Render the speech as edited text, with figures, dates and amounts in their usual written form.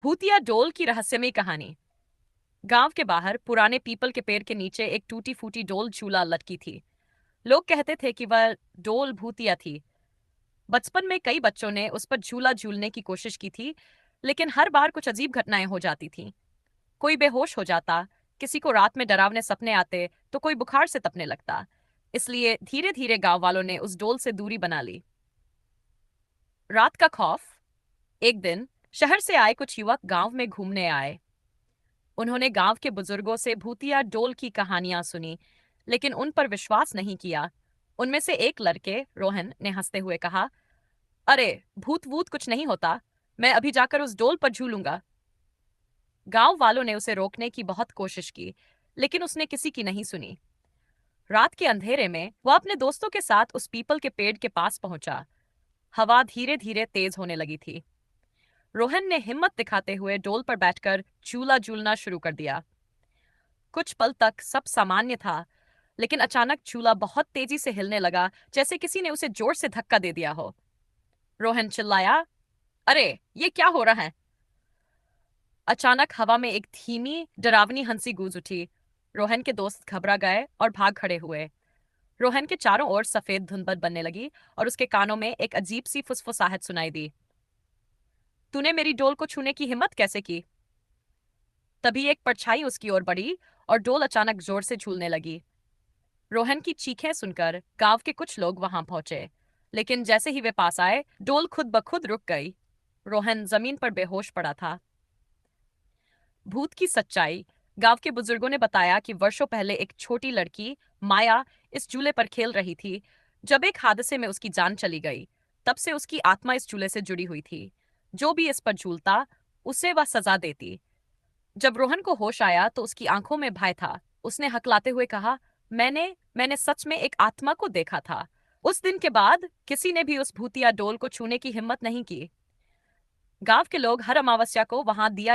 भूतिया डोल की रहस्यमयी कहानी। गांव के बाहर पुराने पीपल के पेड़ के नीचे एक टूटी फूटी डोल झूला लटकी थी। लोग कहते थे कि वह डोल भूतिया थी। बचपन में कई बच्चों ने उस पर झूला झूलने की कोशिश की थी, लेकिन हर बार कुछ अजीब घटनाएं हो जाती थीं। कोई बेहोश हो जाता, किसी को रात में डरावने सपने आते, तो कोई बुखार से तपने लगता। इसलिए धीरे धीरे गांव वालों ने उस डोल से दूरी बना ली। रात का खौफ। एक दिन शहर से आए कुछ युवक गांव में घूमने आए। उन्होंने गांव के बुजुर्गों से भूतिया डोल की कहानियां सुनी, लेकिन उन पर विश्वास नहीं किया। उनमें से एक लड़के रोहन ने हंसते हुए कहा, अरे, भूत वूत कुछ नहीं होता। मैं अभी जाकर उस डोल पर झूलूंगा। गांव वालों ने उसे रोकने की बहुत कोशिश की, लेकिन उसने किसी की नहीं सुनी। रात के अंधेरे में वह अपने दोस्तों के साथ उस पीपल के पेड़ के पास पहुंचा। हवा धीरे धीरे तेज होने लगी थी। रोहन ने हिम्मत दिखाते हुए डोल पर बैठकर झूला झूलना शुरू कर दिया। कुछ पल तक सब सामान्य था, लेकिन अचानक झूला बहुत तेजी से हिलने लगा, जैसे किसी ने उसे जोर से धक्का दे दिया हो। रोहन चिल्लाया, अरे, ये क्या हो रहा है? अचानक हवा में एक धीमी डरावनी हंसी गूंज उठी। रोहन के दोस्त घबरा गए और भाग खड़े हुए। रोहन के चारों ओर सफेद धुंध बनने लगी और उसके कानों में एक अजीब सी फुसफुसाहट सुनाई दी। तूने मेरी डोल को छूने की हिम्मत कैसे की? तभी एक परछाई उसकी ओर बढ़ी और डोल अचानक जोर से झूलने लगी। रोहन की चीखें सुनकर गांव के कुछ लोग वहां पहुंचे, लेकिन जैसे ही वे पास आए, डोल खुद ब खुद रुक गई। रोहन जमीन पर बेहोश पड़ा था। भूत की सच्चाई। गांव के बुजुर्गों ने बताया कि वर्षों पहले एक छोटी लड़की माया इस झूले पर खेल रही थी, जब एक हादसे में उसकी जान चली गई। तब से उसकी आत्मा इस झूले से जुड़ी हुई थी। जो भी इस पर झूलता, उसे वह सजा देती। जब रोहन को होश आया तो उसकी आंखों में भय था। उसने हकलाते हुए कहा, मैंने मैंने सच में एक आत्मा को देखा था। उस दिन के बाद किसी ने भी उस भूतिया डोल को छूने की हिम्मत नहीं की। गांव के लोग हर अमावस्या को वहां दिया